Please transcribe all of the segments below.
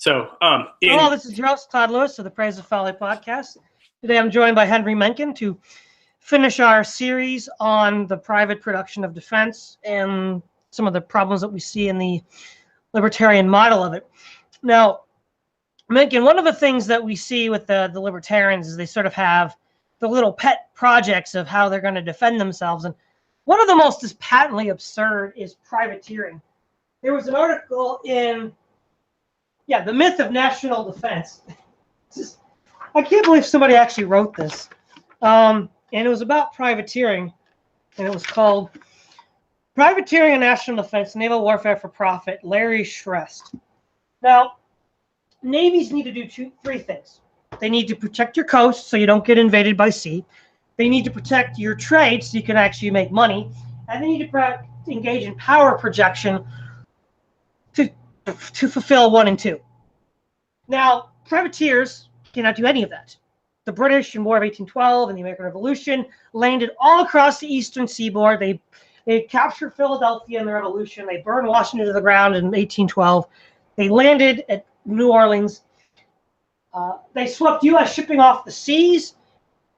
Hello, this is your host, Todd Lewis of the Praise of Folly podcast. Today I'm joined by Henry Mencken to finish our series on the private production of defense and some of the problems that we see in the libertarian model of it. Now, Mencken, one of the things that we see with the libertarians is they sort of have the little pet projects of how they're going to defend themselves. And one of the most is patently absurd is privateering. There was an article in The Myth of National Defense. I can't believe somebody actually wrote this. And it was about privateering. And it was called Privateering and National Defense, Naval Warfare for Profit, Larry Shrest. Now, navies need to do three things. They need to protect your coast so you don't get invaded by sea. They need to protect your trade so you can actually make money. And they need to engage in power projection to fulfill 1 and 2. Now, privateers cannot do any of that. The British in War of 1812 and the American Revolution landed all across the eastern seaboard. They captured Philadelphia in the Revolution. They burned Washington to the ground in 1812. They landed at New Orleans. They swept U.S. shipping off the seas,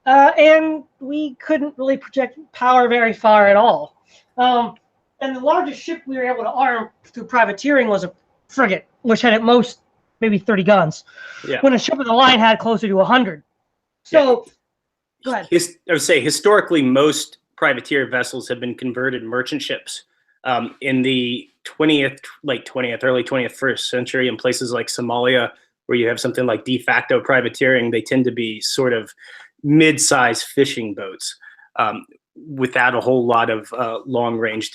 and we couldn't really project power very far at all. And the largest ship we were able to arm through privateering was a frigate, which had at most maybe 30 guns, when a ship of the line had closer to 100. So, go ahead. I would say historically, most privateer vessels have been converted merchant ships. In the late 20th, early 21st century, in places like Somalia, where you have something like de facto privateering, they tend to be sort of mid-sized fishing boats without a whole lot of long-range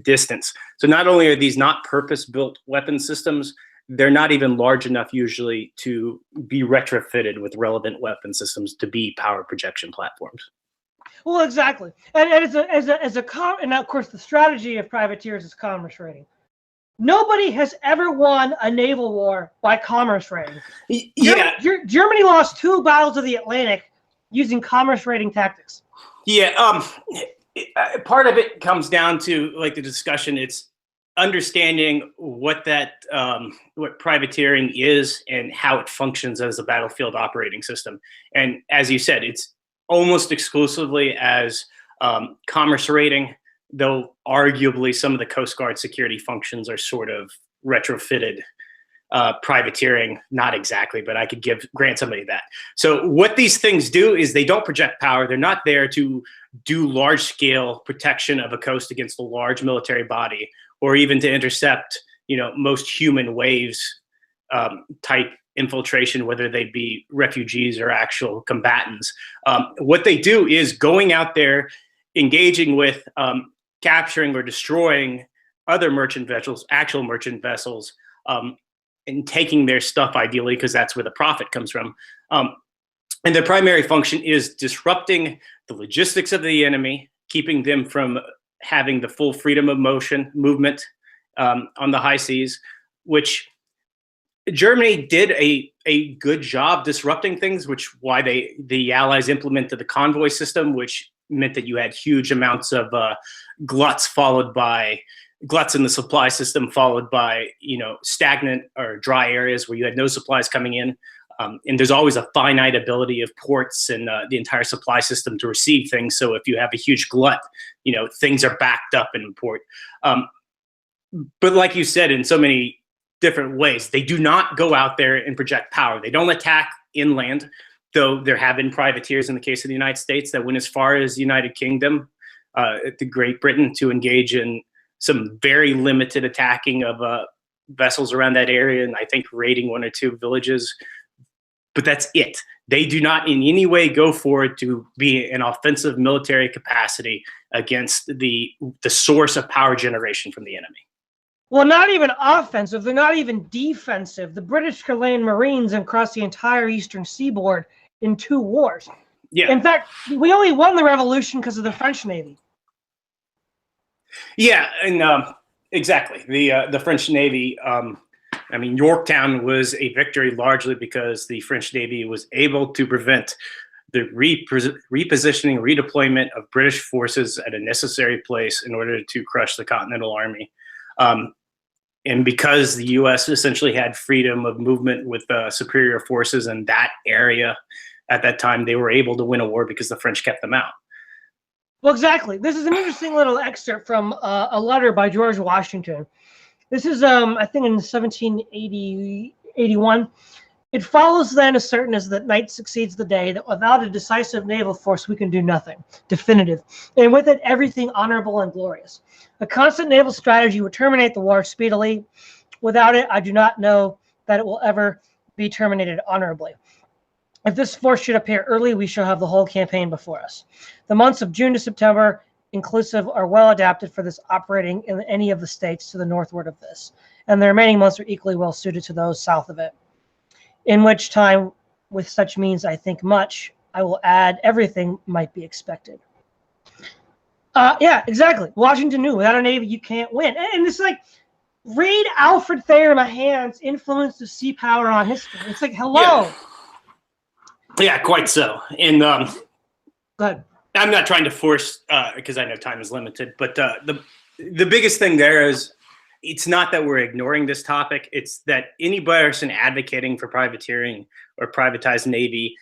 distance. So not only are these not purpose-built weapon systems, they're not even large enough usually to be retrofitted with relevant weapon systems to be power projection platforms. Well, exactly. And and of course, the strategy of privateers is commerce raiding. Nobody has ever won a naval war by commerce raiding. Yeah. Germany lost 2 battles of the Atlantic using commerce raiding tactics. Yeah. Part of it comes down to the discussion. It's understanding what privateering is and how it functions as a battlefield operating system. And as you said, it's almost exclusively as commerce raiding, though arguably some of the Coast Guard security functions are sort of retrofitted privateering. Not exactly, but I could grant somebody that. So what these things do is they don't project power. They're not there to do large-scale protection of a coast against a large military body, or even to intercept, most human waves type infiltration, whether they be refugees or actual combatants. What they do is going out there, engaging with, capturing or destroying other merchant vessels, actual merchant vessels, and taking their stuff ideally, because that's where the profit comes from. And their primary function is disrupting the logistics of the enemy, keeping them from having the full freedom of movement on the high seas, which Germany did a good job disrupting things, why the Allies implemented the convoy system, which meant that you had huge amounts of gluts in the supply system, followed by stagnant or dry areas where you had no supplies coming in. And there's always a finite ability of ports and the entire supply system to receive things. So if you have a huge glut, things are backed up in port. But like you said, in so many different ways, they do not go out there and project power. They don't attack inland, though there have been privateers in the case of the United States that went as far as the United Kingdom, to Great Britain, to engage in some very limited attacking of vessels around that area, and I think raiding 1 or 2 villages. But that's it. They do not in any way go forward to be an offensive military capacity against the source of power generation from the enemy. Well, not even offensive. They're not even defensive. The British could land Marines across the entire eastern seaboard in 2 wars. Yeah. In fact, we only won the Revolution because of the French Navy. Yeah, and exactly. The French Navy, Yorktown was a victory largely because the French Navy was able to prevent the repositioning, redeployment of British forces at a necessary place in order to crush the Continental Army. And because the U.S. essentially had freedom of movement with superior forces in that area at that time, they were able to win a war because the French kept them out. Well, exactly. This is an interesting little excerpt from a letter by George Washington. This is, I think, in 1781. It follows then as certain as that night succeeds the day, that without a decisive naval force we can do nothing, definitive, and with it everything honorable and glorious. A constant naval strategy would terminate the war speedily. Without it, I do not know that it will ever be terminated honorably. If this force should appear early, we shall have the whole campaign before us. The months of June to September, inclusive, are well adapted for this operating in any of the states to the northward of this, and the remaining months are equally well suited to those south of it. In which time, with such means, I think much, I will add, everything might be expected. Yeah, exactly. Washington knew without a navy you can't win. And it's like, read Alfred Thayer Mahan's Influence of Sea Power on History. It's like, hello. Yeah, quite so. And Go ahead. I'm not trying to force, because I know time is limited, but the biggest thing there is, it's not that we're ignoring this topic. It's that any person advocating for privateering or privatized Navy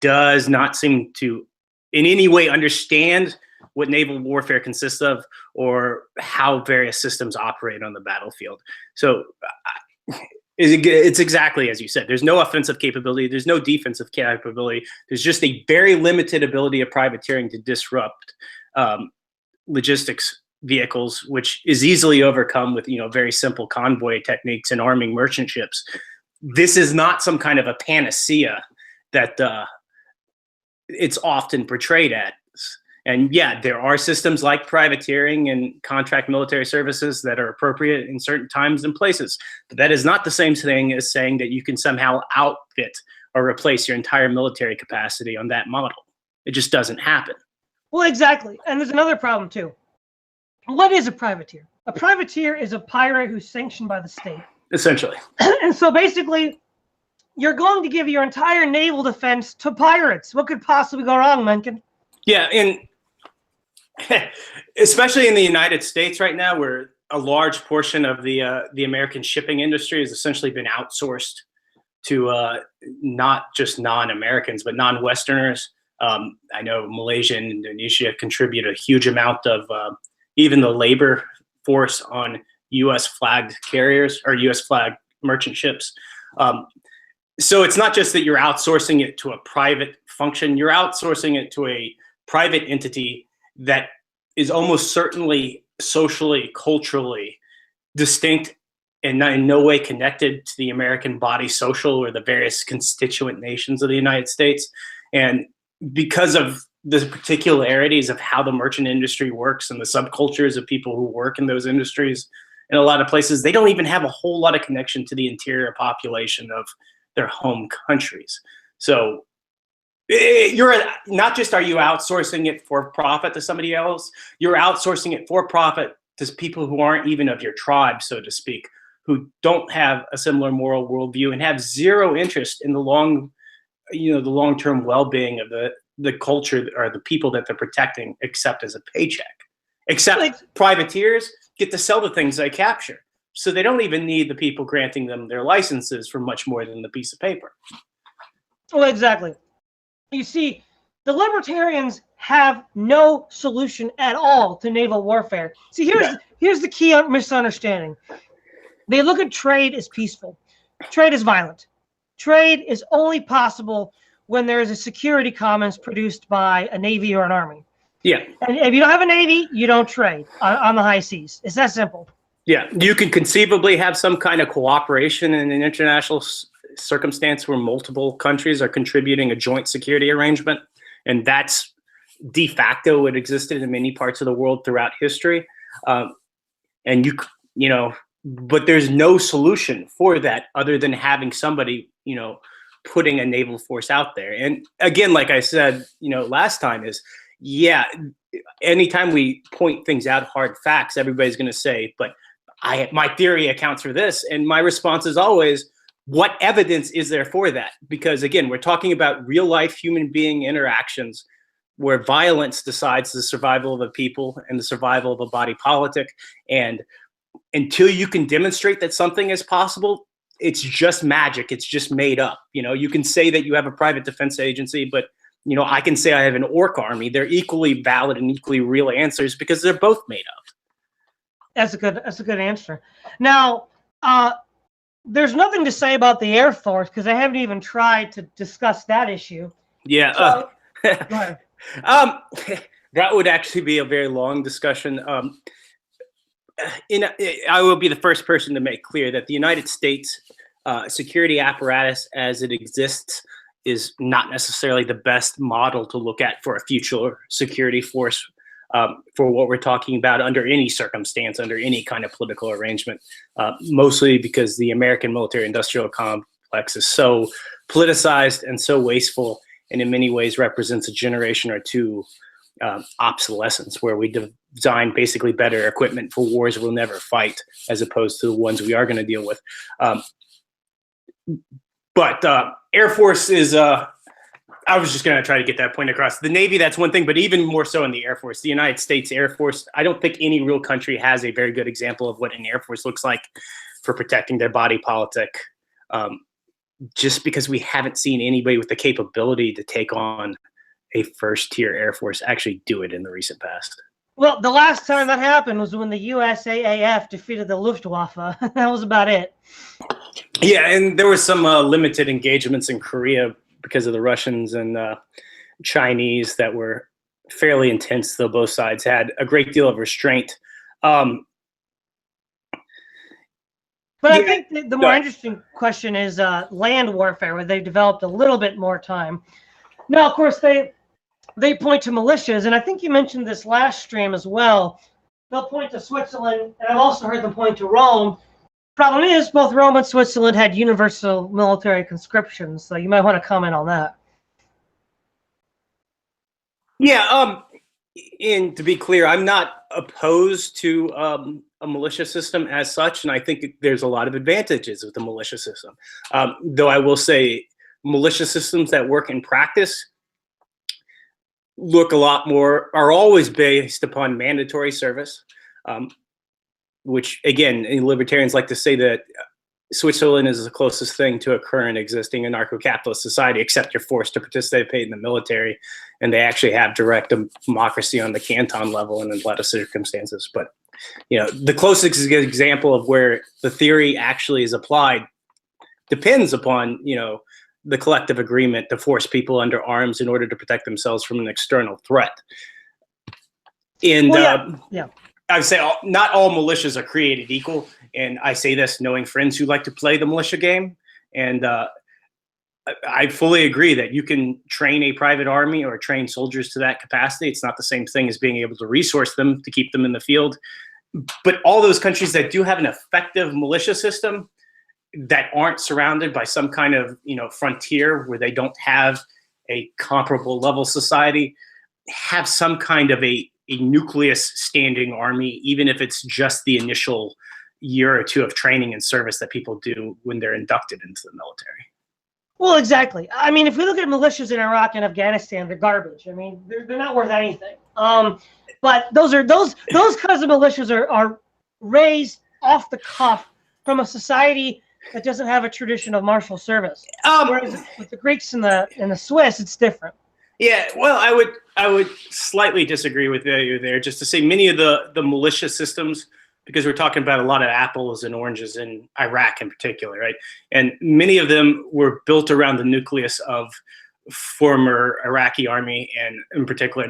does not seem to in any way understand what naval warfare consists of or how various systems operate on the battlefield. So it's exactly as you said. There's no offensive capability. There's no defensive capability. There's just a very limited ability of privateering to disrupt logistics vehicles, which is easily overcome with very simple convoy techniques and arming merchant ships. This is not some kind of a panacea that it's often portrayed as. And yeah, there are systems like privateering and contract military services that are appropriate in certain times and places, but that is not the same thing as saying that you can somehow outfit or replace your entire military capacity on that model. It just doesn't happen. Well, exactly. And there's another problem too. What is a privateer? A privateer is a pirate who's sanctioned by the state. Essentially. And so basically, you're going to give your entire naval defense to pirates. What could possibly go wrong, Mencken? Yeah, and especially in the United States right now, where a large portion of the American shipping industry has essentially been outsourced to not just non-Americans, but non-Westerners. I know Malaysia and Indonesia contribute a huge amount of even the labor force on U.S. flagged carriers or U.S. flagged merchant ships. So it's not just that you're outsourcing it to a private function, you're outsourcing it to a private entity that is almost certainly socially, culturally distinct and in no way connected to the American body social or the various constituent nations of the United States. And because of the particularities of how the merchant industry works and the subcultures of people who work in those industries, in a lot of places, they don't even have a whole lot of connection to the interior population of their home countries. So you're not just, are you outsourcing it for profit to somebody else, you're outsourcing it for profit to people who aren't even of your tribe, so to speak, who don't have a similar moral worldview and have zero interest in the long-term well-being of the culture or the people that they're protecting, except as a paycheck. Except privateers get to sell the things they capture. So they don't even need the people granting them their licenses for much more than the piece of paper. Well, exactly. You see, the libertarians have no solution at all to naval warfare. See, here's the key misunderstanding. They look at trade as peaceful. Trade is violent. Trade is only possible when there is a security commons produced by a navy or an army. Yeah. And if you don't have a navy, you don't trade on the high seas. It's that simple. Yeah. You can conceivably have some kind of cooperation in an international circumstance where multiple countries are contributing a joint security arrangement. And that's de facto what existed in many parts of the world throughout history. And but there's no solution for that other than having somebody, putting a naval force out there. And again, like I said, last time is, yeah, anytime we point things out, hard facts, everybody's going to say, but my theory accounts for this. And my response is always, what evidence is there for that? Because again, we're talking about real life human being interactions where violence decides the survival of a people and the survival of a body politic. And until you can demonstrate that something is possible, it's just magic. It's just made up. You can say that you have a private defense agency, but I can say I have an orc army. They're equally valid and equally real answers because they're both made up. That's a good answer. Now, there's nothing to say about the Air Force because I haven't even tried to discuss that issue. Yeah. So, go ahead. That would actually be a very long discussion. I will be the first person to make clear that the United States security apparatus as it exists is not necessarily the best model to look at for a future security force for what we're talking about under any circumstance, under any kind of political arrangement, mostly because the American military-industrial complex is so politicized and so wasteful, and in many ways represents a generation or two obsolescence, where we design basically better equipment for wars we'll never fight, as opposed to the ones we are going to deal with. But Air Force is, I was just going to try to get that point across. The Navy, that's one thing, but even more so in the Air Force, the United States Air Force, I don't think any real country has a very good example of what an Air Force looks like for protecting their body politic, just because we haven't seen anybody with the capability to take on a first-tier Air Force actually do it in the recent past. Well, the last time that happened was when the USAAF defeated the Luftwaffe. That was about it. Yeah, and there were some limited engagements in Korea because of the Russians and Chinese that were fairly intense, though both sides had a great deal of restraint. But I think the more interesting question is land warfare, where they developed a little bit more time. Now, of course, they point to militias, and I think you mentioned this last stream as well. They'll point to Switzerland, and I've also heard them point to Rome. Problem is, both Rome and Switzerland had universal military conscription, so you might want to comment on that. Yeah, and to be clear, I'm not opposed to a militia system as such, and I think there's a lot of advantages with the militia system. Though I will say militia systems that work in practice are always based upon mandatory service, which, again, libertarians like to say that Switzerland is the closest thing to a current existing anarcho-capitalist society, except you're forced to participate in the military, and they actually have direct democracy on the canton level and in a lot of circumstances. But the closest example of where the theory actually is applied depends upon the collective agreement to force people under arms in order to protect themselves from an external threat. And I would say not all militias are created equal. And I say this knowing friends who like to play the militia game. And I fully agree that you can train a private army or train soldiers to that capacity. It's not the same thing as being able to resource them to keep them in the field. But all those countries that do have an effective militia system that aren't surrounded by some kind of frontier where they don't have a comparable level society have some kind of a nucleus standing army, even if it's just the initial year or two of training and service that people do when they're inducted into the military. Well, exactly. I mean, if we look at militias in Iraq and Afghanistan, they're garbage. I mean, they're not worth anything. But those kinds of militias are raised off the cuff from a society that doesn't have a tradition of martial service. Whereas with the Greeks and the Swiss, it's different. Yeah, well, I would slightly disagree with you there, just to say many of the militia systems, because we're talking about a lot of apples and oranges in Iraq in particular, right? And many of them were built around the nucleus of former Iraqi army and in particular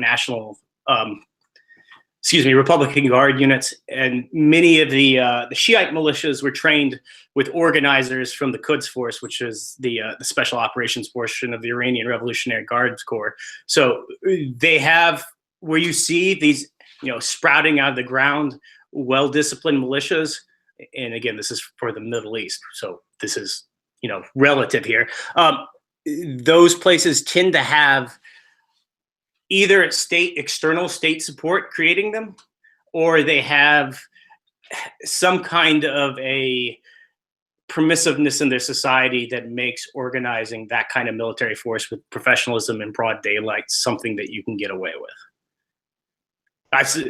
Republican Guard units. And many of the Shiite militias were trained with organizers from the Quds Force, which is the special operations portion of the Iranian Revolutionary Guards Corps. So they have, where you see these, sprouting out of the ground, well-disciplined militias. And again, this is for the Middle East. So this is, relative here. Those places tend to have either external state support creating them, or they have some kind of a permissiveness in their society that makes organizing that kind of military force with professionalism in broad daylight something that you can get away with.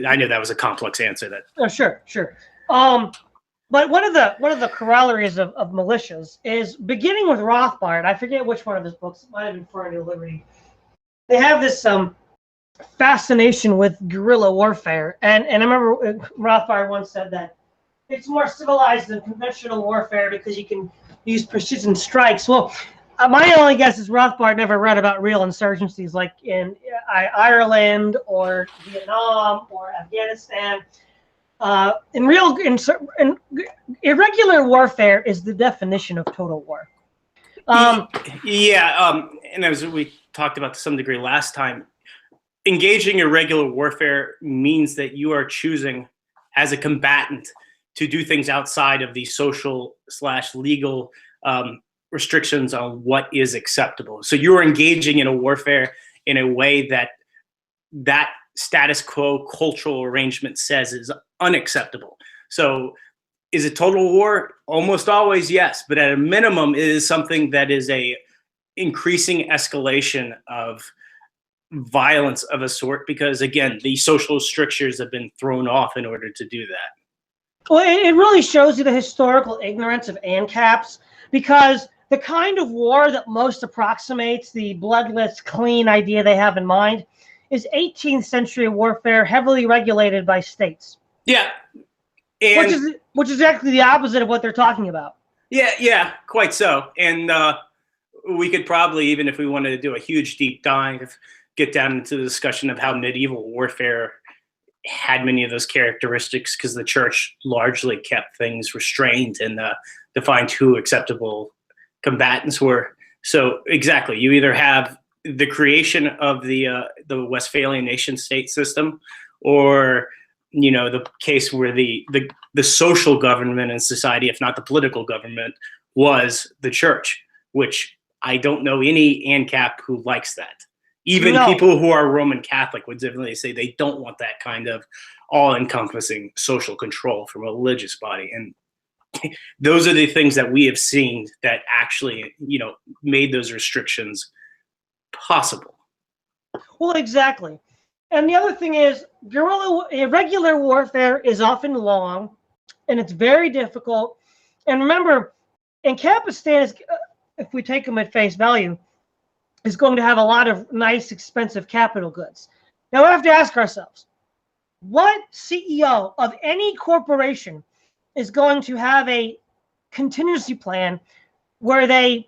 I know that was a complex answer. Sure. But one of the corollaries of militias is beginning with Rothbard. I forget which one of his books. It might have been Foreign to Liberty. They have this fascination with guerrilla warfare, and I remember Rothbard once said that it's more civilized than conventional warfare because you can use precision strikes. Well, my only guess is Rothbard never read about real insurgencies like in Ireland or Vietnam or Afghanistan. Irregular warfare is the definition of total war. And as we talked about to some degree last time, engaging in irregular warfare means that you are choosing as a combatant to do things outside of the social/legal restrictions on what is acceptable. So you are engaging in a warfare in a way that status quo cultural arrangement says is unacceptable. So is it total war? Almost always, yes. But at a minimum, it is something that is a increasing escalation of violence of a sort, because again, the social strictures have been thrown off in order to do that. Well, it really shows you the historical ignorance of ANCAPs, because the kind of war that most approximates the bloodless, clean idea they have in mind is 18th century warfare heavily regulated by states. Yeah. Which is exactly the opposite of what they're talking about. Yeah, quite so. And we could probably, even if we wanted to do a huge deep dive, get down into the discussion of how medieval warfare had many of those characteristics, because the church largely kept things restrained and defined who acceptable combatants were. So exactly, you either have the creation of the Westphalian nation state system, or the case where the social government in society, if not the political government, was the church, which I don't know any ANCAP who likes that. Even people who are Roman Catholic would definitely say they don't want that kind of all-encompassing social control from a religious body. And those are the things that we have seen that actually, made those restrictions possible. Well, exactly. And the other thing is, irregular warfare is often long, and it's very difficult. And remember, Ancapistan is, if we take them at face value, is going to have a lot of nice, expensive capital goods. Now we have to ask ourselves, what CEO of any corporation is going to have a contingency plan where they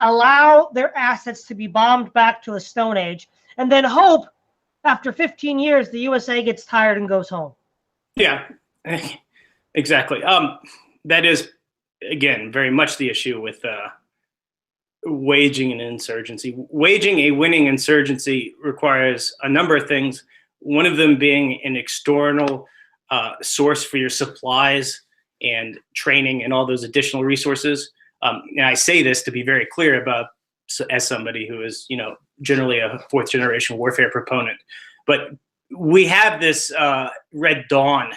allow their assets to be bombed back to the Stone Age and then hope after 15 years the USA gets tired and goes home? Yeah, exactly. That is, again, very much the issue with waging an insurgency. Waging a winning insurgency requires a number of things, one of them being an external source for your supplies and training and all those additional resources. And I say this to be very clear about, as somebody who is, generally a fourth generation warfare proponent, but we have this Red Dawn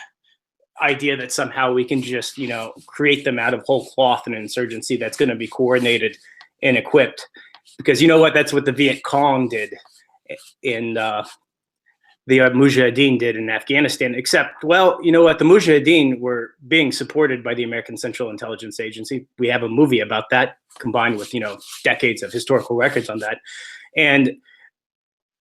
idea that somehow we can just, create them out of whole cloth, an insurgency that's going to be coordinated and equipped, because that's what the Viet Cong did in the Mujahideen did in Afghanistan, except, the Mujahideen were being supported by the American Central Intelligence Agency. We have a movie about that, combined with, decades of historical records on that. And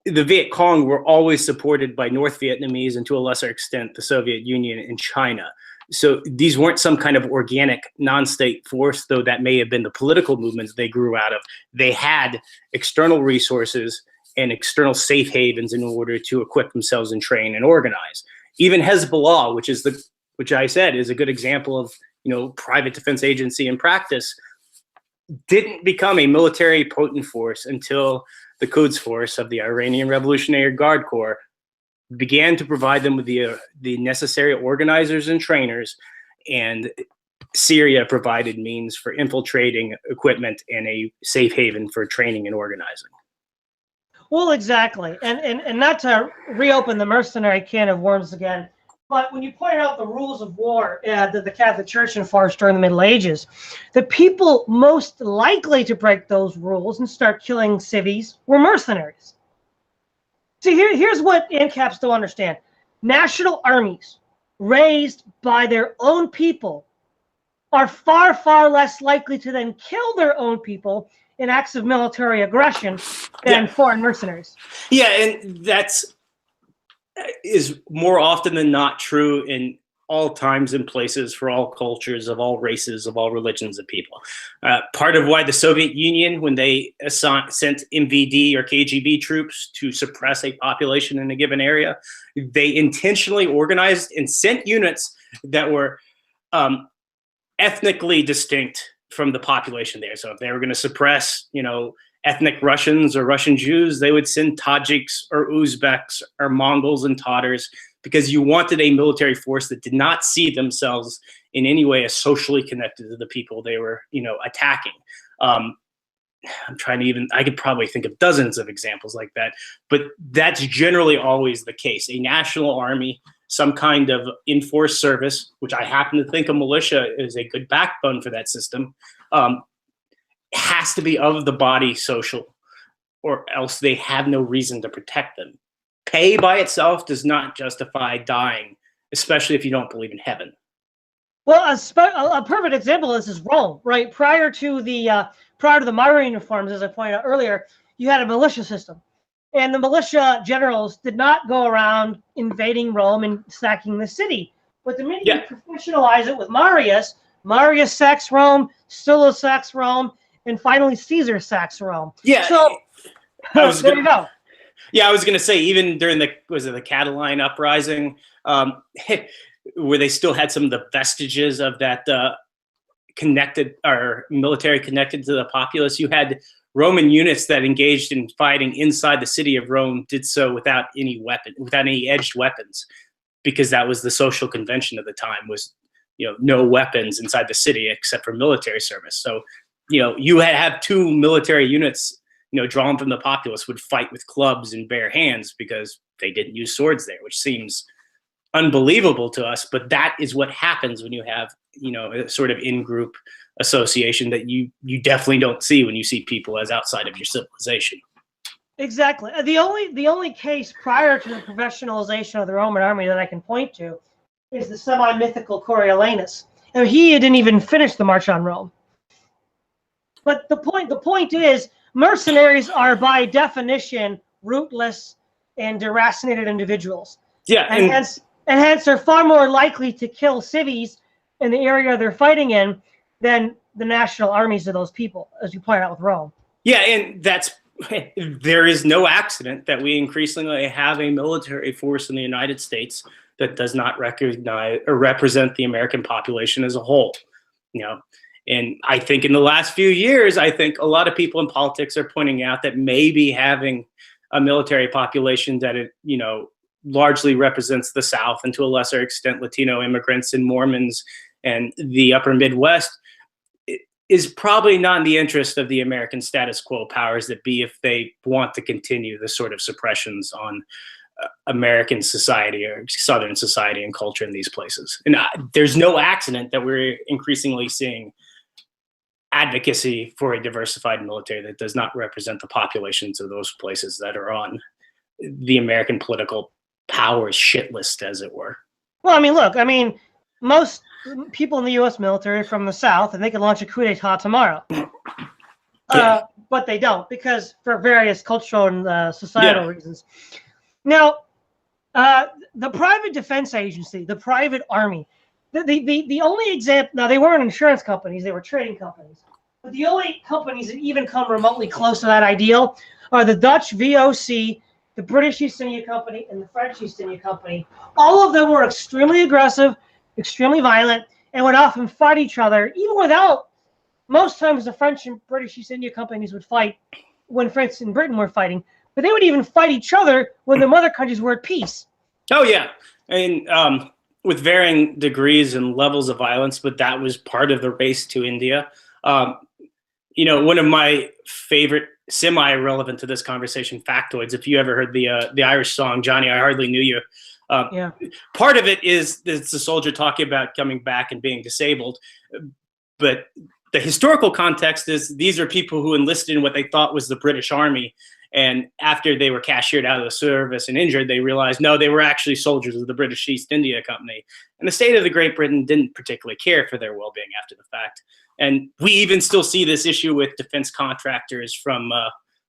the Viet Cong were always supported by North Vietnamese and, to a lesser extent, the Soviet Union and China. So these weren't some kind of organic non-state force, though that may have been the political movements they grew out of. They had external resources and external safe havens in order to equip themselves and train and organize. Even Hezbollah, which I said is a good example of, private defense agency in practice, didn't become a military potent force until the Quds Force of the Iranian Revolutionary Guard Corps began to provide them with the necessary organizers and trainers, and Syria provided means for infiltrating equipment and a safe haven for training and organizing. Well, exactly. And not to reopen the mercenary can of worms again, but when you point out the rules of war that the Catholic Church enforced during the Middle Ages, the people most likely to break those rules and start killing civvies were mercenaries. See, here's what ANCAPs don't understand. National armies raised by their own people are far, far less likely to then kill their own people in acts of military aggression than foreign mercenaries. Yeah, and is more often than not true in all times and places for all cultures of all races of all religions of people. Part of why the Soviet Union, when they sent MVD or KGB troops to suppress a population in a given area, they intentionally organized and sent units that were ethnically distinct from the population there. So if they were going to suppress, ethnic Russians or Russian Jews, they would send Tajiks or Uzbeks or Mongols and Tatars, because you wanted a military force that did not see themselves in any way as socially connected to the people they were, attacking. I'm trying to I could probably think of dozens of examples like that, but that's generally always the case. A national army, some kind of enforced service, which I happen to think a militia is a good backbone for that system, has to be of the body social, or else they have no reason to protect them. Pay by itself does not justify dying, especially if you don't believe in heaven. Well, a perfect example of this is Rome, right? Prior to the Marian reforms, as I pointed out earlier, you had a militia system, and the militia generals did not go around invading Rome and sacking the city. But the minute you professionalize it with Marius sacks Rome, Sulla sacks Rome, and finally Caesar sacks Rome. Yeah. So there you go. Yeah, I was going to say, even during the Catalan uprising, where they still had some of the vestiges of that military connected to the populace, you had Roman units that engaged in fighting inside the city of Rome, did so without any edged weapons, because that was the social convention of the time, was, no weapons inside the city except for military service. So, you have two military units, drawn from the populace, would fight with clubs and bare hands because they didn't use swords there, which seems unbelievable to us. But that is what happens when you have, a sort of in-group association that you definitely don't see when you see people as outside of your civilization. Exactly. The only case prior to the professionalization of the Roman army that I can point to is the semi-mythical Coriolanus. And he didn't even finish the March on Rome. But the point is, mercenaries are by definition rootless and deracinated individuals. Yeah, and hence they're far more likely to kill civvies in the area they're fighting in than the national armies of those people, as you pointed out with Rome. Yeah, and there is no accident that we increasingly have a military force in the United States that does not recognize or represent the American population as a whole. And I think in the last few years, I think a lot of people in politics are pointing out that maybe having a military population that largely represents the South, and to a lesser extent Latino immigrants and Mormons and the upper Midwest, is probably not in the interest of the American status quo powers that be, if they want to continue the sort of suppressions on American society or Southern society and culture in these places. And there's no accident that we're increasingly seeing advocacy for a diversified military that does not represent the populations of those places that are on the American political power's shit list, as it were. Well, most people in the U.S. military are from the South, and they can launch a coup d'etat tomorrow. But they don't, because for various cultural and societal reasons. Now, the private defense agency, the private army, the only example, now they weren't insurance companies, they were trading companies. But the only companies that even come remotely close to that ideal are the Dutch VOC, the British East India Company, and the French East India Company. All of them were extremely aggressive, extremely violent, and would often fight each other, even without, most times the French and British East India Companies would fight when France and Britain were fighting, but they would even fight each other when the mother countries were at peace. Oh, yeah. With varying degrees and levels of violence, but that was part of the race to India. One of my favorite semi-relevant to this conversation factoids, if you ever heard the Irish song, Johnny, I Hardly Knew You. Part of it is it's the soldier talking about coming back and being disabled. But the historical context is these are people who enlisted in what they thought was the British Army. And after they were cashiered out of the service and injured, they realized, no, they were actually soldiers of the British East India Company. And the state of the Great Britain didn't particularly care for their well-being after the fact. And we even still see this issue with defense contractors from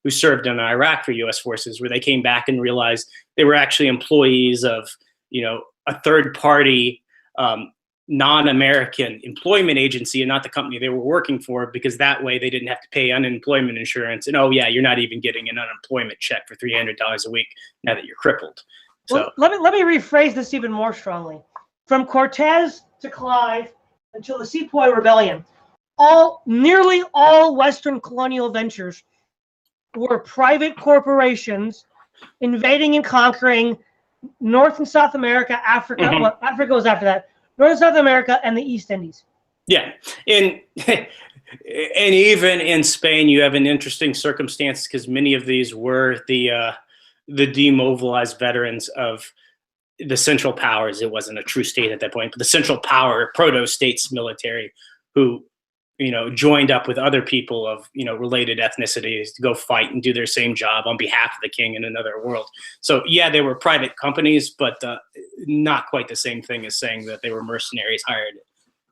who served in Iraq for U.S. forces, where they came back and realized they were actually employees of, a third-party non-American employment agency and not the company they were working for, because that way they didn't have to pay unemployment insurance. And, oh, yeah, you're not even getting an unemployment check for $300 a week now that you're crippled. So well, let me rephrase this even more strongly. From Cortez to Clive until the Sepoy Rebellion, nearly all Western colonial ventures were private corporations invading and conquering North and South America, Africa. Mm-hmm. Well, Africa was after that. North and South America and the East Indies. Yeah, and even in Spain, you have an interesting circumstance, because many of these were the demobilized veterans of the Central Powers. It wasn't a true state at that point, but the Central Power proto-states military, who joined up with other people of related ethnicities to go fight and do their same job on behalf of the king in another world. So yeah, they were private companies, but not quite the same thing as saying that they were mercenaries hired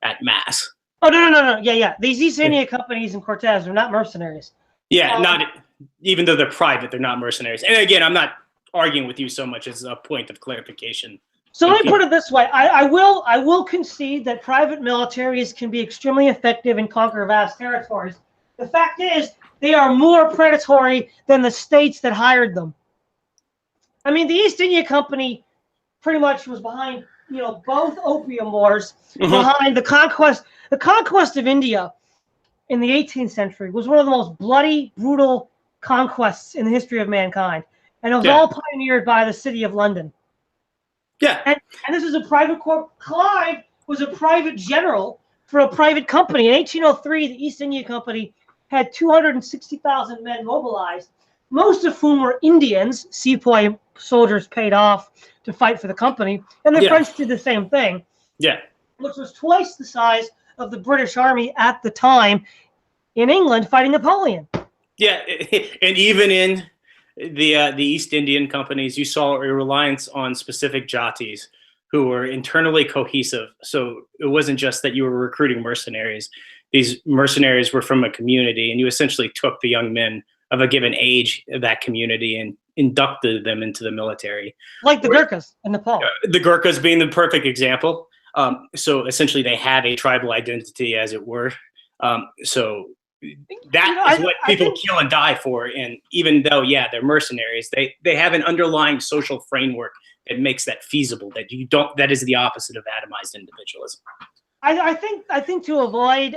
at mass. Oh no. Yeah. These East India companies and Cortez are not mercenaries. Yeah, not even though they're private, they're not mercenaries. And again, I'm not arguing with you so much as a point of clarification. So let me put it this way. I will concede that private militaries can be extremely effective and conquer vast territories. The fact is, they are more predatory than the states that hired them. I mean, the East India Company pretty much was behind, both opium wars, behind the conquest. The conquest of India in the 18th century was one of the most bloody, brutal conquests in the history of mankind. And it was all pioneered by the city of London. Yeah. And this is a private corp. Clive was a private general for a private company. In 1803, the East India Company had 260,000 men mobilized, most of whom were Indians, sepoy soldiers paid off to fight for the company. And the French did the same thing. Yeah. Which was twice the size of the British Army at the time in England fighting Napoleon. Yeah. And even in the East Indian companies, you saw a reliance on specific jatis who were internally cohesive. So it wasn't just that you were recruiting mercenaries. These mercenaries were from a community, and you essentially took the young men of a given age of that community and inducted them into the military. Like the Gurkhas in Nepal. The Gurkhas being the perfect example. So essentially they have a tribal identity, as it were. So that is what people kill and die for. And even though, they're mercenaries, they have an underlying social framework that makes that feasible, that is the opposite of atomized individualism. I think to avoid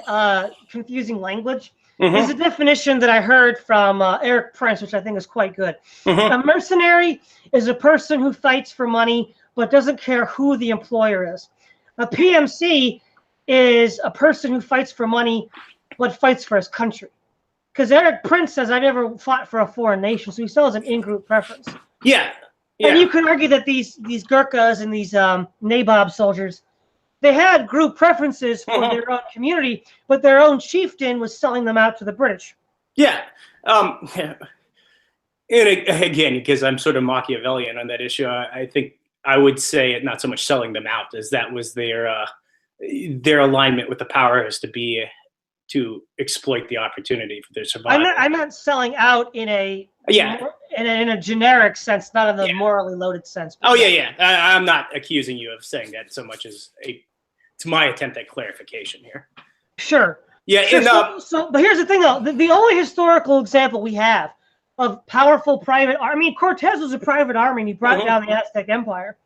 confusing language, there's a definition that I heard from Eric Prince, which I think is quite good. A mercenary is a person who fights for money but doesn't care who the employer is. A PMC is a person who fights for money but fights for his country. Because Eric Prince says, I never fought for a foreign nation, so he still has an in-group preference. Yeah. And you can argue that these Gurkhas and these Nabob soldiers, they had group preferences for their own community, but their own chieftain was selling them out to the British. Yeah. And again, because I'm sort of Machiavellian on that issue, I think I would say it not so much selling them out, as that was their alignment with the powers to exploit the opportunity for their survival. I'm not selling out in a generic sense, not in the morally loaded sense. I'm not accusing you of saying that so much as it's my attempt at clarification here. Sure. Yeah. Sure. But here's the thing, though: the only historical example we have of powerful private army. I mean, Cortez was a private army, and he brought down the Aztec Empire.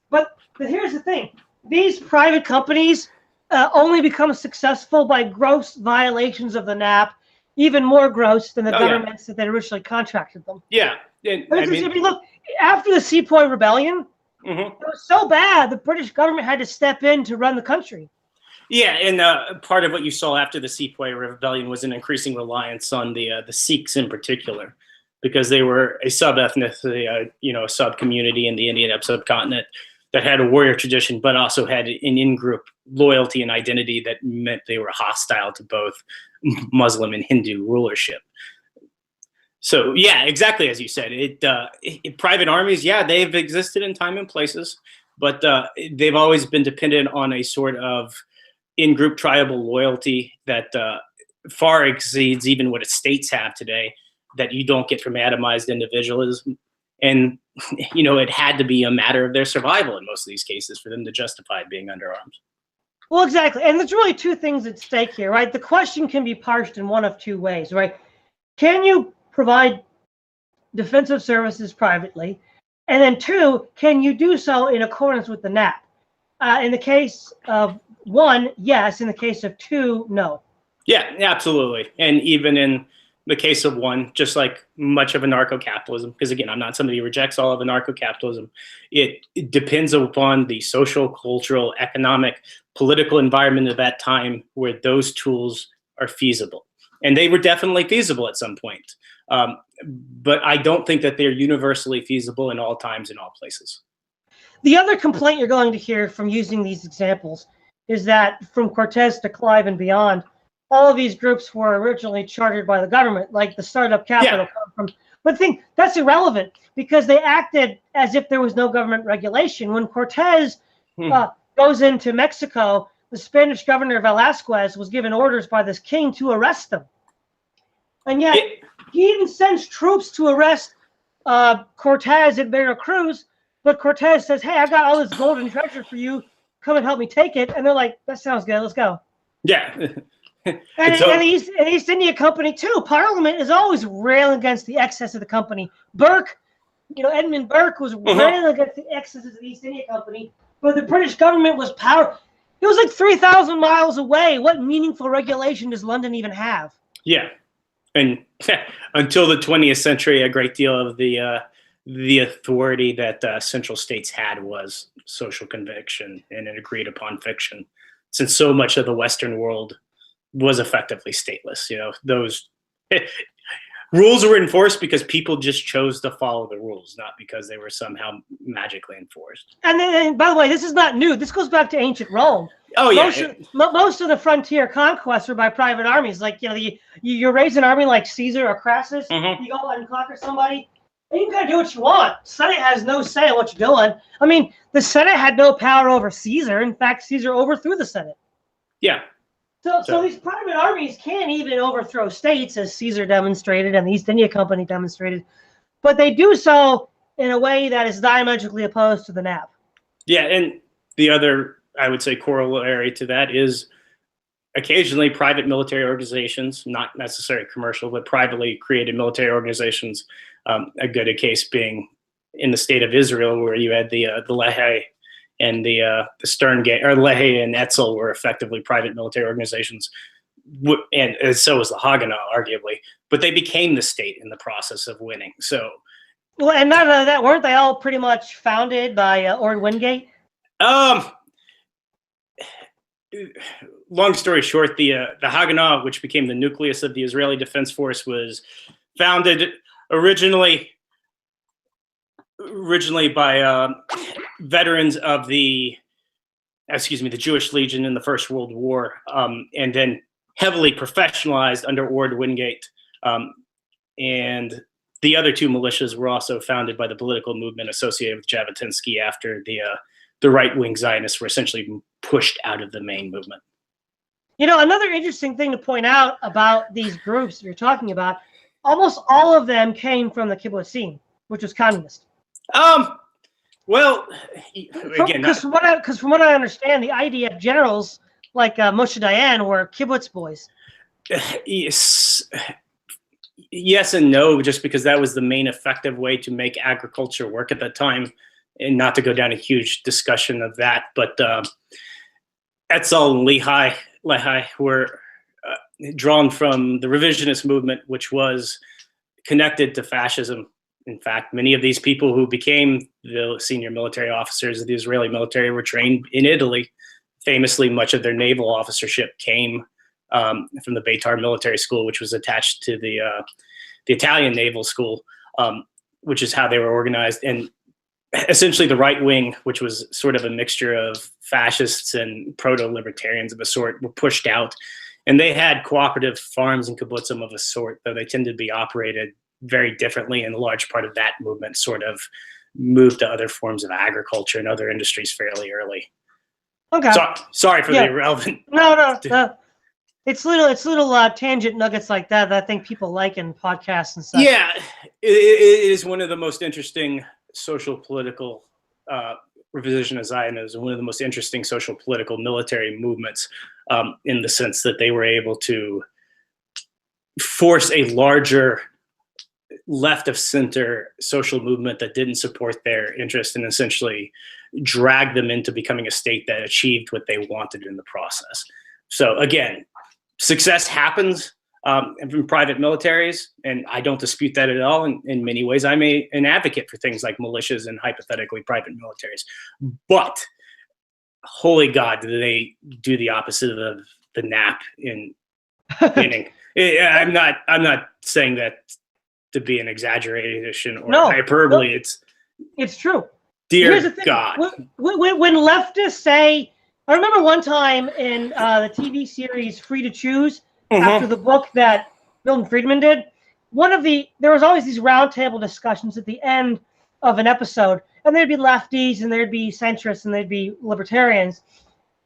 But here's the thing: these private companies only become successful by gross violations of the NAP, even more gross than the governments that they originally contracted them. Yeah. If you look, after the Sepoy Rebellion, it was so bad the British government had to step in to run the country. Yeah, and part of what you saw after the Sepoy Rebellion was an increasing reliance on the Sikhs in particular, because they were a sub-ethnicity, a sub-community in the Indian subcontinent that had a warrior tradition, but also had an in-group loyalty and identity that meant they were hostile to both Muslim and Hindu rulership. So yeah, exactly as you said. Private armies, yeah, they've existed in time and places, but they've always been dependent on a sort of in-group tribal loyalty that far exceeds even what states have today. That you don't get from atomized individualism, and it had to be a matter of their survival in most of these cases for them to justify being under arms. Well, exactly. And there's really two things at stake here, right? The question can be parsed in one of two ways, right? Can you provide defensive services privately? And then two, can you do so in accordance with the NAP? In the case of one, yes. In the case of two, no. Yeah, absolutely. And even in the case of one, just like much of anarcho-capitalism, because again, I'm not somebody who rejects all of anarcho-capitalism, it depends upon the social, cultural, economic, political environment of that time where those tools are feasible. And they were definitely feasible at some point. But I don't think that they're universally feasible in all times, in all places. The other complaint you're going to hear from using these examples is that from Cortez to Clive and beyond, all of these groups were originally chartered by the government, like the startup capital come from. But that's irrelevant because they acted as if there was no government regulation. When Cortez goes into Mexico, the Spanish governor Velasquez was given orders by this king to arrest them. And yet he even sends troops to arrest Cortez at Veracruz. But Cortez says, hey, I got all this gold and treasure for you. Come and help me take it. And they're like, that sounds good. Let's go. Yeah. And the East India Company, too. Parliament is always railing against the excess of the company. Burke, Edmund Burke was railing against the excesses of the East India Company. But the British government was powerful. It was like 3,000 miles away. What meaningful regulation does London even have? Yeah. And until the 20th century, a great deal of the authority that central states had was social conviction and an agreed upon fiction, since so much of the Western world was effectively stateless. Those rules were enforced because people just chose to follow the rules, not because they were somehow magically enforced. And by the way, this is not new. This goes back to ancient Rome. Oh yeah. Most of the frontier conquests were by private armies. Like you raise an army like Caesar or Crassus, you go and conquer somebody. You can kind of do what you want. Senate has no say in what you're doing. I mean, the Senate had no power over Caesar. In fact, Caesar overthrew the Senate. Yeah. So these private armies can't even overthrow states, as Caesar demonstrated and the East India Company demonstrated. But they do so in a way that is diametrically opposed to the NAP. Yeah, and the other, I would say, corollary to that is occasionally private military organizations, not necessarily commercial, but privately created military organizations. A good case being in the state of Israel, where you had the Lehi and the Stern Gang, or Lehi and Etzel were effectively private military organizations, and so was the Haganah, arguably. But they became the state in the process of winning. So, well, and none of that, weren't they all pretty much founded by Ord Wingate? Long story short, the Haganah, which became the nucleus of the Israeli Defense Force, was founded originally by veterans of the Jewish Legion in the First World War, and then heavily professionalized under Ord Wingate. And the other two militias were also founded by the political movement associated with Jabotinsky after the right-wing Zionists were essentially pushed out of the main movement. Another interesting thing to point out about these groups you're talking about, almost all of them came from the kibbutzim, which was communist. Well, again, because from what I understand, the IDF generals like Moshe Dayan were kibbutz boys. Yes and no, just because that was the main effective way to make agriculture work at that time, and not to go down a huge discussion of that. But Etzel and Lehi were drawn from the revisionist movement, which was connected to fascism. In fact, many of these people who became the senior military officers of the Israeli military were trained in Italy. Famously, much of their naval officership came from the Beitar Military School, which was attached to the Italian Naval School, which is how they were organized. And essentially the right wing, which was sort of a mixture of fascists and proto-libertarians of a sort, were pushed out. And they had cooperative farms and kibbutzim of a sort, though they tended to be operated very differently, and a large part of that movement sort of moved to other forms of agriculture and other industries fairly early. Okay. So, sorry for the irrelevant. No. It's little tangent nuggets like that I think people like in podcasts and stuff. Yeah, it is one of the most interesting social political revisionist Zionism, one of the most interesting social political military movements, in the sense that they were able to force a larger left of center social movement that didn't support their interest and essentially drag them into becoming a state that achieved what they wanted in the process. So again, success happens in private militaries, and I don't dispute that at all. In many ways, I'm an advocate for things like militias and hypothetically private militaries. But holy God, do they do the opposite of the nap in meaning? I'm not saying that to be an exaggeration or hyperbole. No, it's true. Dear Here's the thing. God. When leftists say, I remember one time in the TV series Free to Choose, after the book that Milton Friedman did, there was always these roundtable discussions at the end of an episode, and there'd be lefties and there'd be centrists and there'd be libertarians.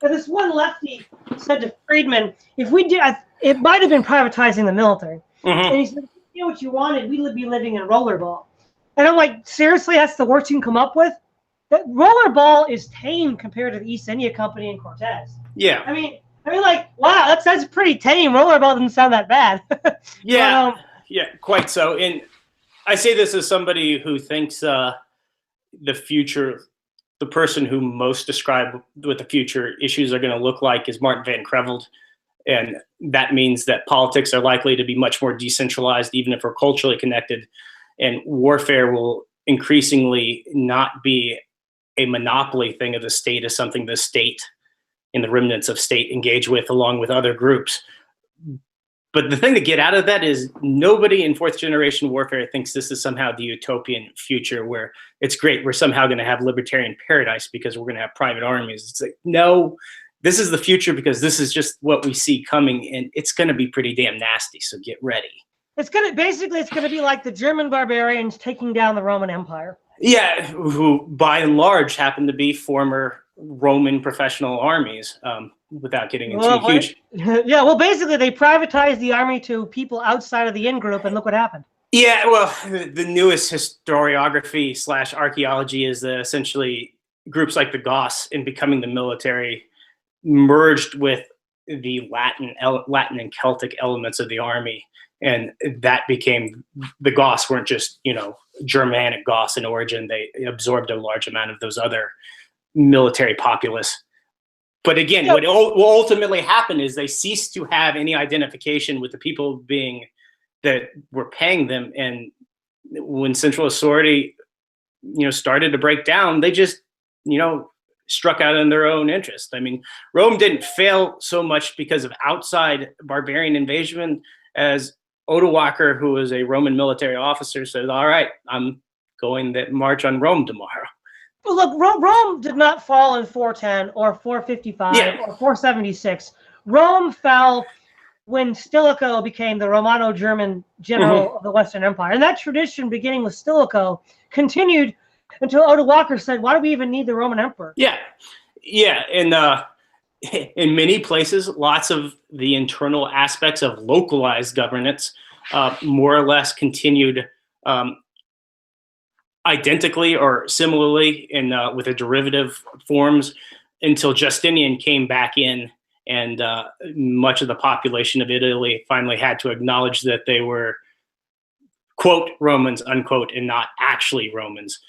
And this one lefty said to Friedman, if we did, it might have been privatizing the military. And he said, if you knew what you wanted, we would be living in rollerball. And I'm like, seriously, that's the worst you can come up with? That rollerball is tame compared to the East India Company and Cortez. Yeah. I mean, like, wow, that's pretty tame. Rollerball doesn't sound that bad. Yeah, yeah, quite so. And I say this as somebody who thinks the future, the person who most described what the future issues are going to look like is Martin Van Creveld. And that means that politics are likely to be much more decentralized, even if we're culturally connected. And warfare will increasingly not be a monopoly thing of the state, as something the state and the remnants of state engage with along with other groups. But the thing to get out of that is nobody in fourth generation warfare thinks this is somehow the utopian future where it's great, we're somehow going to have libertarian paradise because we're going to have private armies. It's like, no, this is the future because this is just what we see coming, and it's going to be pretty damn nasty, so get ready. It's going to be like the German barbarians taking down the Roman Empire. Yeah, who by and large happen to be former Roman professional armies, without getting into huge. Yeah, well, basically they privatized the army to people outside of the in-group, and look what happened. Yeah, well, the newest historiography / archaeology is that essentially groups like the Goths, in becoming the military, merged with the Latin and Celtic elements of the army. And that became, the Goths weren't just, Germanic Goths in origin. They absorbed a large amount of those other military populace. But again, what will ultimately happen is they cease to have any identification with the people that were paying them. And when central authority, started to break down, they just, struck out in their own interest. I mean, Rome didn't fail so much because of outside barbarian invasion as Odoacer, who was a Roman military officer, said, all right, I'm going to march on Rome tomorrow. Well, look, Rome did not fall in 410 or 455 or 476. Rome fell when Stilicho became the Romano-German general of the Western Empire. And that tradition, beginning with Stilicho, continued until Odoacer said, why do we even need the Roman emperor? Yeah. And in many places, lots of the internal aspects of localized governance more or less continued identically or similarly with a derivative forms until Justinian came back in, and much of the population of Italy finally had to acknowledge that they were, quote, Romans, unquote, and not actually Romans.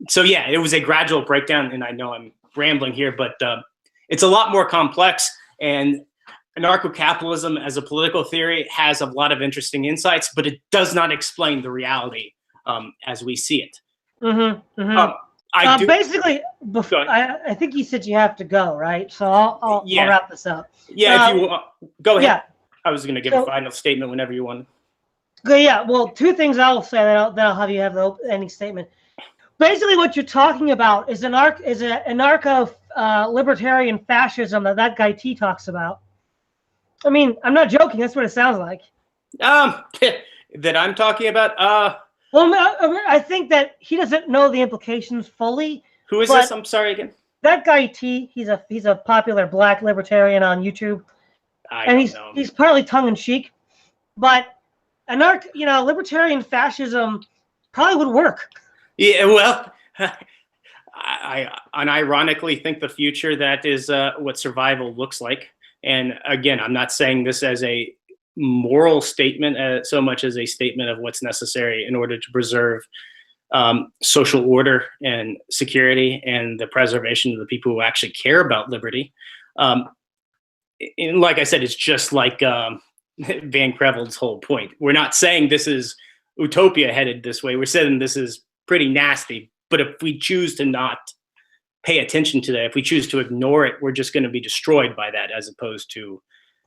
So yeah, it was a gradual breakdown, and I know I'm rambling here, but it's a lot more complex, and anarcho-capitalism as a political theory has a lot of interesting insights, but it does not explain the reality as we see it. Basically, I think you said you have to go, right? So I'll wrap this up. Yeah, if you go ahead. Yeah. I was going to give a final statement whenever you want. Yeah, well, two things I'll say, then I'll have you have the ending statement. Basically, what you're talking about is an anarcho-libertarian fascism that guy T talks about. I mean, I'm not joking. That's what it sounds like. that I'm talking about? Well, I think that he doesn't know the implications fully. Who is But this? I'm sorry again. that guy T, he's a popular black libertarian on YouTube, and he's partly tongue in cheek, but libertarian fascism probably would work. Yeah, well, I unironically think the future that is what survival looks like. And again, I'm not saying this as a moral statement so much as a statement of what's necessary in order to preserve social order and security and the preservation of the people who actually care about liberty. And like I said, it's just like Van Creveld's whole point. We're not saying this is utopia headed this way. We're saying this is pretty nasty. But if we choose to not pay attention to that, if we choose to ignore it, we're just going to be destroyed by that, as opposed to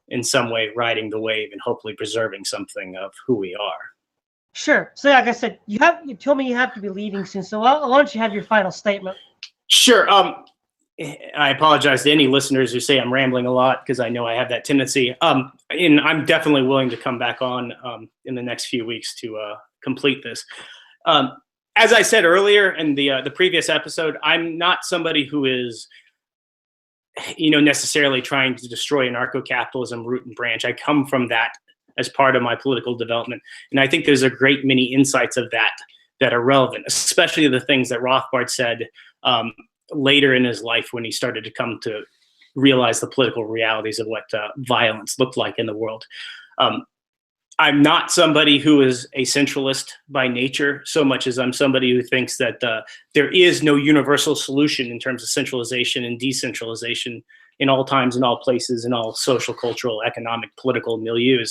in some way riding the wave and hopefully preserving something of who we are. Sure. So like I said, you told me you have to be leaving soon. So why don't you have your final statement? Sure. I apologize to any listeners who say I'm rambling a lot, because I know I have that tendency. And I'm definitely willing to come back on in the next few weeks to complete this. As I said earlier in the previous episode, I'm not somebody who is, necessarily trying to destroy anarcho-capitalism root and branch. I come from that as part of my political development, and I think there's a great many insights of that are relevant, especially the things that Rothbard said later in his life when he started to come to realize the political realities of what violence looked like in the world. I'm not somebody who is a centralist by nature, so much as I'm somebody who thinks that there is no universal solution in terms of centralization and decentralization in all times, in all places, in all social, cultural, economic, political milieus.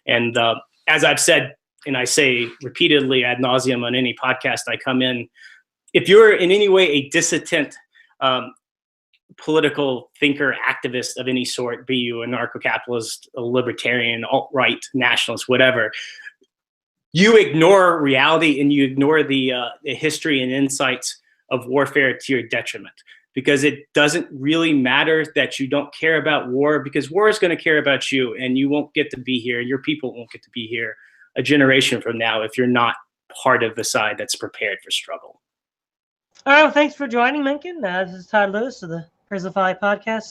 And as I've said, and I say repeatedly ad nauseum on any podcast I come in, if you're in any way a dissident political thinker, activist of any sort, be you a anarcho-capitalist, a libertarian, alt-right, nationalist, whatever, you ignore reality and you ignore the history and insights of warfare to your detriment, because it doesn't really matter that you don't care about war, because war is going to care about you, and you won't get to be here. Your people won't get to be here a generation from now if you're not part of the side that's prepared for struggle. All right, well, thanks for joining, Mencken. This is Todd Lewis of the Prison Valley Podcast.